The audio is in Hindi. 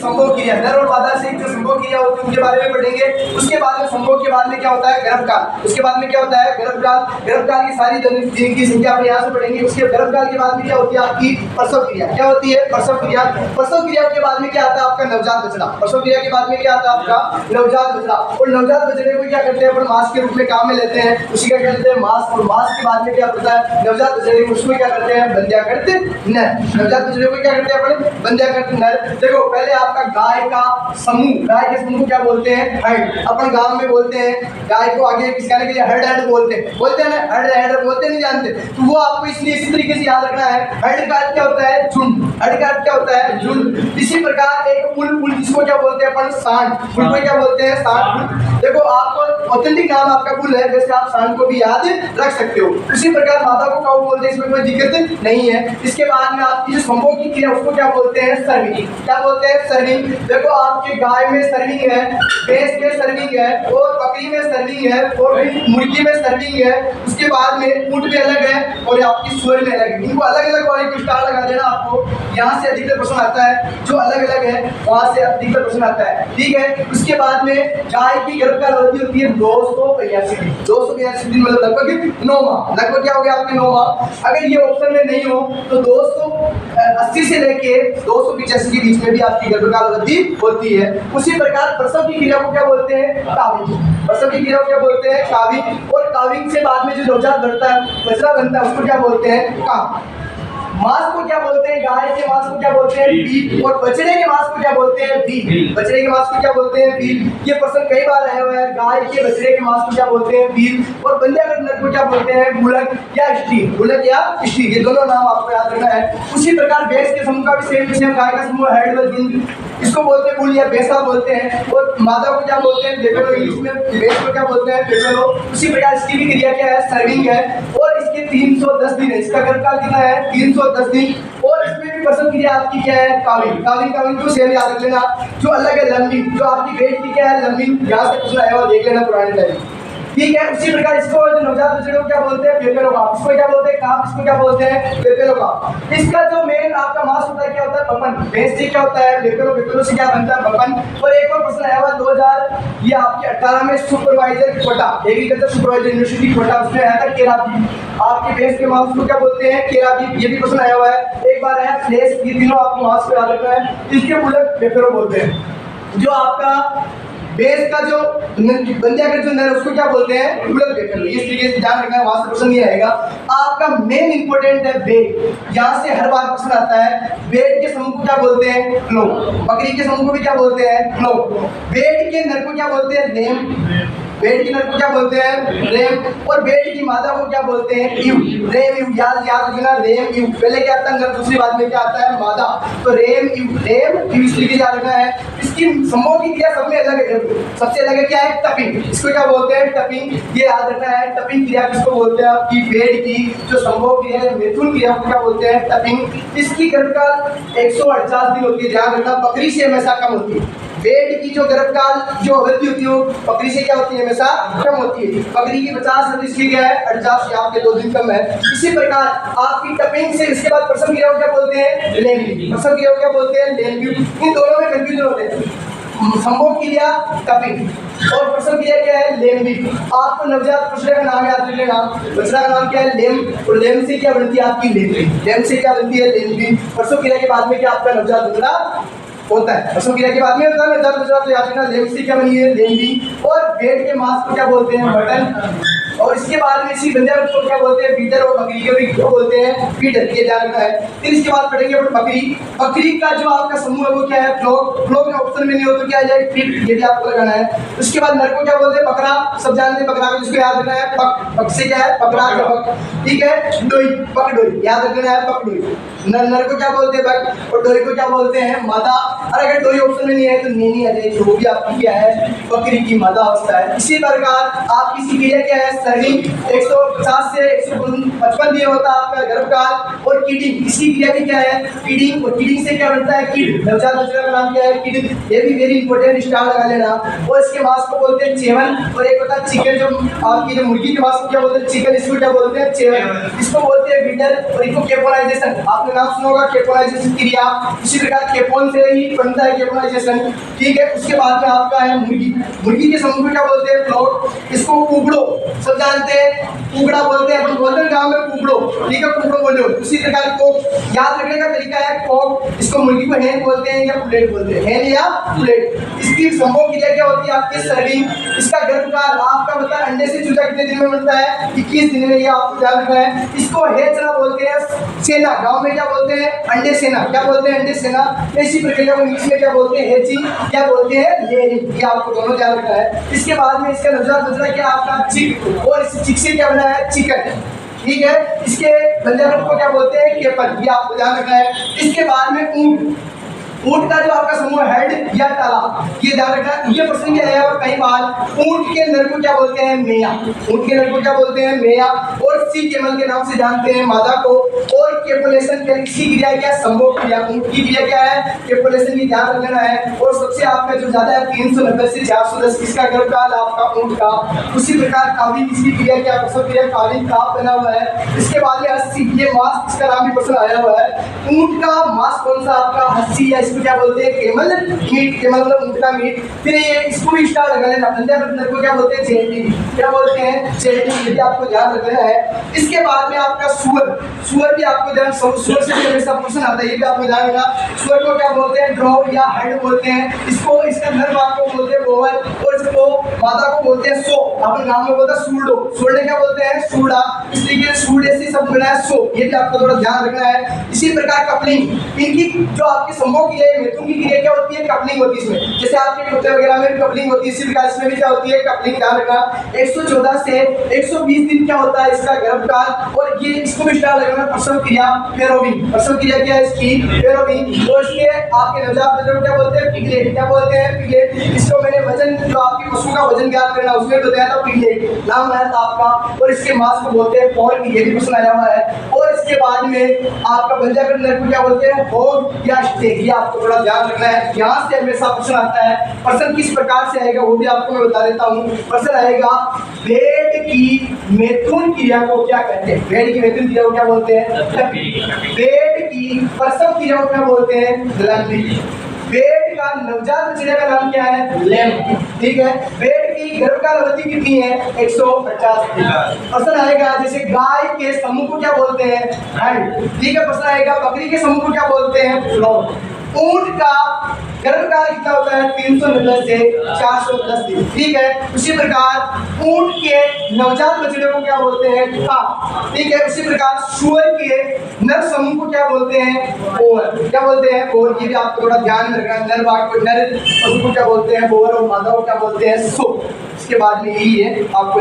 संभोग क्रिया, नर और मादा से जो संभोग क्रिया होती है उनके बारे में पढ़ेंगे। उसके बाद में संभोग के बाद में क्या होता है, गर्भकाल। उसके बाद में क्या होता है, गर्भकाल। गर्भकाल की सारी दिन की संख्या अपने यहाँ से पढ़ेंगे। उसके गर्भकाल के बाद में क्या होती है आपकी प्रसव क्रिया। क्या होती है, प्रसव क्रिया। प्रसव क्रिया के बाद में क्या आता है आपका नवजात बछड़ा। प्रसव क्रिया के बाद में क्या आता है आपका नवजात बछड़ा। और नवजात बछड़े को क्या करते हैं अपन मांस के रूप में काम में लेते हैं, उसी का क्या कहते हैं मांस। और मांस के बाद में क्या होता है नवजात बछड़े को उसको क्या करते हैं बंध्या करते नर। नवजात बछड़े को क्या करते हैं अपन बंध्या करते नर। देखो पहले आपका गाय का समूह, गाय के समूह क्या बोलते हैं हर्ड। अपन गांव में बोलते हैं गाय को आगे खिसकाने के लिए हर्ड बोलते हैं ना, हर्ड बोलते नहीं जानते। तो वो आपको इसलिए इसी तरीके से याद रखना है। हर्ड का अर्थ क्या होता है झुंड, हर्ड का अर्थ क्या होता है झुंड। इसी प्रकार एक पुल जिसको क्या बोलते हैं अपन सांड, पुल को क्या बोलते हैं सांड। देखो आपको ऑथेंटिक नाम आपका पुल है, जैसे आप सांड को भी याद रख सकते हो। उसी प्रकार माता को काऊ बोलते हैं, इसमें कोई दिक्कत नहीं है। इसके बाद में आपकी जो संभोग की क्रिया उसको क्या बोलते हैं सर्विंग। क्या बोलते हैं सर्विंग। देखो आपके गाय में सर्विंग है, भैंस में सर्विंग है, और बकरी में सर्विंग है, और मुर्गी में सर्विंग है। उसके बाद में ऊंट में अलग है और आपकी सुअर में अलग है। इनको अलग अलग वाले को स्टार लगा देना, आपको यहाँ से अधिकतर प्रश्न आता है। जो अलग अलग है वहां से अधिकतर प्रश्न आता है, ठीक है। उसके बाद में गाय की गर्भकाल अवधि होती है 282 दिन। 282 दिन मतलब लगभग 9 माह। लगभग क्या हो गया आपके 9 माह। अगर ये ऑप्शन में नहीं हो तो 280 से लेके 285 के बीच में भी आपकी गर्भकाल अवधि होती है। उसी प्रकार प्रसव की क्रिया को क्या बोलते हैं काविंग। प्रसव की क्रिया को क्या बोलते हैं काविंग। और काविंग से बाद में जो नवजात बनता है बछड़ा बनता है उसको क्या बोलते हैं काम। मांस को क्या बोलते हैं, गाय के मांस को क्या बोलते हैं बीफ। और बछड़े के मांस को क्या बोलते हैं बीफ। बछड़े के मांस को क्या बोलते हैं बीफ। ये प्रश्न कई बार आया हुआ है। गाय के बछड़े के मांस को क्या बोलते हैं बीफ। और बंध्यागत नर को क्या बोलते हैं बुलक या स्टील। बुलक या स्टील, ये दोनों नाम आपको याद रखना है। उसी प्रकार भैंस के समूह का भी सेम गाय का समूह हेड व झुंड, इसको बोलते हैं बुल या भैंसा बोलते हैं। और मादा को क्या बोलते हैं बेफेलो, इंग्लिश में भैंस को क्या बोलते हैं बेफेलो। उसी प्रकार इसकी भी क्रिया क्या है सर्विंग है। और इसके 310 दिन है, इसका गर्भकाल कितना है 310 दिन। और इसमें भी प्रसव क्रिया आपकी क्या है काविंग। काविंग को सेम याद रख लेना। जो अलग है लंबिंग, जो आपकी पेट की क्या है लंबिंग, यहाँ से कुछ आया हुआ देख लेना पुराने टाइम, ठीक है। उसी प्रकार इसको जो नवजात बछड़े को क्या बोलते हैं बेपेलोकाप। इसको क्या बोलते हैं काप, इसको क्या बोलते हैं बेपेलोकाप। इसका जो मेन आपका मांस होता है क्या होता है बपन। भैंस से क्या होता है बेपेलो से क्या बनता है बपन। और एक और प्रश्न आया हुआ 2000 ये आपके 18 में supervisor quota, agriculture supervisor university quota, उसमें आया था केराबीफ। आपके भैंस के मांस को क्या बोलते हैं केराबीफ। ये भी प्रश्न आया हुआ है। एक बार आया फ्लेश, ये तीनों आपको मांस को याद रखना है। इसके बुलक बेपेलो बोलते हैं। जो आपका भैंस का जो बंध्याकृत जो नर उसको क्या बोलते हैं बुलक बेफेलो। इस तरीके से ध्यान रखना है, वहां से प्रश्न नहीं आएगा। आपका मेन इंपॉर्टेंट है बेट, यहाँ से हर बार प्रश्न आता है। बेट के समूह को क्या बोलते हैं फ्लो। बकरी के समूह को भी क्या बोलते हैं फ्लो। बेट के नर को क्या बोलते हैं रेम। बेट की नर को क्या बोलते हैं रेम। और बेट की मादा को क्या बोलते हैं यू। रेम यू याद रखना, रेम यू। पहले क्या आता है नर, दूसरी बात में क्या आता है मादा। तो रेम यू इस तरीके से याद रखना है। इसकी संभोग की क्रिया सब में अलग है। सबसे अलग है क्या है टपिंग, इसको क्या बोलते हैं टपिंग। ये याद रखना है। टपिंग क्रिया किसको बोलते हैं आपकी बेट की जो संभोग क्रिया है मिथुन क्रिया को क्या बोलते हैं टपिंग। इसकी गर्भकाल 148 दिन होती है, ध्यान रखना। बकरी से हमेशा कम होती है। बेट की जो गर्भकाल जो अवधि होती है वो बकरी से क्या होती है हमेशा कम होती है। बकरी की 50 इसकी क्या है 48 से आपके 2 दिन कम है। इसी प्रकार आपकी टपिंग से इसके बाद प्रसव क्रिया को क्या बोलते हैं लेंगिक। प्रसव क्रिया को क्या बोलते हैं लेंगिक। इन दोनों में कंफ्यूजन होते हैं। संभोग क्रिया टपिंग और प्रसव क्रिया क्या है लेम्बिक। आपको नवजात बछड़े का नाम याद रख लेना। बछड़ा का नाम क्या है लेम। और लेम से क्या बनती है आपकी लेम्बी। लेम से क्या बनती है लेम्बी। प्रसव क्रिया के बाद में क्या आपका नवजात बछड़ा होता है। प्रसव क्रिया के बाद में होता है नवजात बछड़ा। तो याद रखना लेम से क्या बनी है लेम्बी। और पेट के मांस को क्या बोलते हैं मटन। और इसके बाद में इसी बंध्याकृत को क्या बोलते हैं फीडर। और बकरी को भी क्या बोलते हैं फीडर। ये ध्यान रखना है। फिर इसके बाद पढ़ेंगे अपन बकरी। बकरी का जो आपका समूह है वो क्या है फ्लोक। फ्लोक का ऑप्शन में नहीं हो तो क्या आ जाए फिट, ये भी आपको लगाना है। उसके बाद नर को क्या बोलते हैं बकरा। सब जानते हैं बकरा को, जिसको याद रखना है पक। पक से क्या है बकरा का पक, ठीक है। डोई पक डोई याद रखना है पक डोई। नर को क्या बोलते हैं बक और डोई को क्या बोलते हैं मादा। और अगर डोई ऑप्शन में नहीं है तो नीनी आ जाएगी, वो भी आपकी क्या है बकरी की मादा अवस्था है। इसी प्रकार आपकी क्रिया क्या है सर्विंग, 150 से 155 दिन होता है आपका गर्भकाल। और किडिंग, इसकी क्रिया भी क्या है? किडिंग, और किडिंग से क्या बनता है? किड, नवजात बच्चे का नाम क्या है? किड। ये भी वेरी इंपॉर्टेंट, स्टार लगा लेना। और इसके मांस को बोलते हैं चेवन। और एक होता है चिकन, जो आपकी जो मुर्गी के मांस को क्या बोलते हैं? चिकन, इसको क्या बोलते हैं? चेवन। इसको बोलते हैं विटर। और इसको केपोनाइजेशन, आपने नाम सुना होगा केपोनाइजेशन क्रिया। इसी प्रकार केपोन से ही बनता है केपोनाइजेशन, ठीक है। उसके बाद में आपका है मुर्गी। मुर्गी के समूह को क्या बोलते हैं? फ्लोट। इसको कुकड़ो, सब जानते हैं, कुकड़ा बोलते हैं, अपन बोलते हैं गाँव में कुकड़ो, ठीक है, कुकड़ो बोलो। उसी प्रकार को याद रखने का तरीका है कॉक, इसको मुर्गी को हैन बोलते हैं या पुलेट बोलते हैं, हैन या पुलेट। इसकी संभोग क्रिया क्या होती है? आपकी सर्विंग। इसका गर्भकाल आपका मतलब अंडे से चूजा कितने दिन में बनता है? 21 दिन में, ये आपको ध्यान रखना है। इसको हेचना बोलते हैं, सेना, गांव में क्या बोलते हैं? अंडे सेना, क्या बोलते हैं? अंडे सेना। इसी प्रक्रिया को इंग्लिश में क्या बोलते हैं? हेचिंग, क्या बोलते हैं? लेयरिंग। ये आपको दोनों ध्यान रखना है। इसके बाद में इसका नवजात बच्चा क्या आपका? चिक, और इस चिक से क्या बना है? चिकन, ठीक है। इसके बंजापन को क्या बोलते हैं? केपन, ये आपको ध्यान रखना है। इसके बाद में ऊंट, ऊंट का जो आपका समूह हेड या ताला, ये ध्यान रखना है। ये प्रश्न भी आया और कई बार, ऊंट के नर को क्या बोलते हैं? मेया, ऊंट के नर को क्या बोलते हैं? मेया। और सी केमल के नाम से जानते हैं मादा को। और केपुलेशन की क्रिया क्या? संभोग क्रिया। ऊंट की क्रिया क्या है? केपुलेशन की, ध्यान रखना है। और सबसे आपका जो ज्यादा है 390 से 410 इसका गर्भकाल आपका ऊंट का। उसी प्रकार काविन, इसकी क्रिया क्या? प्रसव क्रिया, काविन का बना हुआ है। इसके बाद में 80, ये मांस, इसका नाम भी प्रश्न आया हुआ है। ऊंट का मांस कौन सा आपका? 80, या इसको क्या बोलते हैं? केमल मीट, केमल मतलब ऊंट का मीट। फिर ये इसको भी स्टार लगा लेना, बंदर को क्या बोलते हैं? चेटिंग, क्या बोलते हैं? चेटिंग, ये आपको ध्यान रखना है। इसके बाद में आपका सुअर, सुअर भी आपको ध्यान, सुअर से भी हमेशा क्वेश्चन आता है, ये भी आपको ध्यान रखना। सुअर को क्या बोलते हैं? ड्रॉ या हेड बोलते हैं। इसको, इसका नर भाग को बोलते हैं बोवर, और इसको मादा को बोलते हैं सो। अपने नाम में बोलता है सूडो, सूडे क्या बोलते हैं? सूडा, इसलिए सूडे से सब बना है सो, ये भी आपको थोड़ा ध्यान रखना है। इसी प्रकार कपलिंग, इनकी जो आपकी संभोग क्रिया है, मिथुन की क्रिया क्या होती है? कपलिंग होती है इसमें। जैसे आपके कुत्ते वगैरह में कपलिंग होती है, इसी प्रकार इसमें भी क्या होती है? कपलिंग, ध्यान रखना। 114 से 120 दिन क्या होता है इसका गर्भकाल। और ये इसको भी स्टार लगाना, प्रसव क्रिया, फेरोविंग। प्रसव क्रिया क्या है इसकी? फेरोविंग। और इसके आपके नवजात बच्चे को क्या बोलते हैं? पिगलेट, क्या बोलते हैं? पिगलेट। इसको मैंने वजन, जो आपकी पशु का वजन ज्ञात करना, उसमें बताया था, पिगलेट नाम आया था आपका। और इसके मांस को बोलते हैं पॉल, ये भी प्रश्न आया हुआ है। और इसके बाद में आपका बंजाकर नर को क्या बोलते हैं? होग या स्टेक, ये आपको थोड़ा ध्यान रखना है। यहाँ से हमेशा प्रश्न आता है। प्रश्न किस प्रकार से आएगा वो भी आपको मैं बता देता हूँ। प्रश्न आएगा, भेड़ की मैथुन क्रिया को क्या कहते हैं? भेड़ की मैथुन क्रिया को क्या बोलते हैं? भेड़ की प्रसव क्रिया को क्या बोलते हैं? ग्लैंडिंग। भेड़ का नवजात बछड़े का नाम क्या है? लैम्ब, ठीक है। भेड़ की गर्भकाल अवधि कितनी है? 150 दिन। प्रश्न आएगा, जैसे गाय के समूह को क्या बोलते हैं? हंड, ठीक है। प्रश्न आएगा, बकरी के समूह को क्या बोलते हैं? फ्लॉक। ऊंट का गर्भकाल कितना होता है? 390 से 410 दिन, ठीक है। उसी प्रकार ऊंट के नवजात बछड़े को क्या बोलते हैं? काफ, ठीक है। उसी प्रकार सुअर के नर समूह को क्या बोलते हैं? ओवर, क्या बोलते हैं? ओवर। ये भी आपको थोड़ा ध्यान में रखना। नर भाग को, नर पशु को क्या बोलते हैं? ओवर, और मादा को क्या बोलते हैं? सो। इसके बाद में यही है, आपको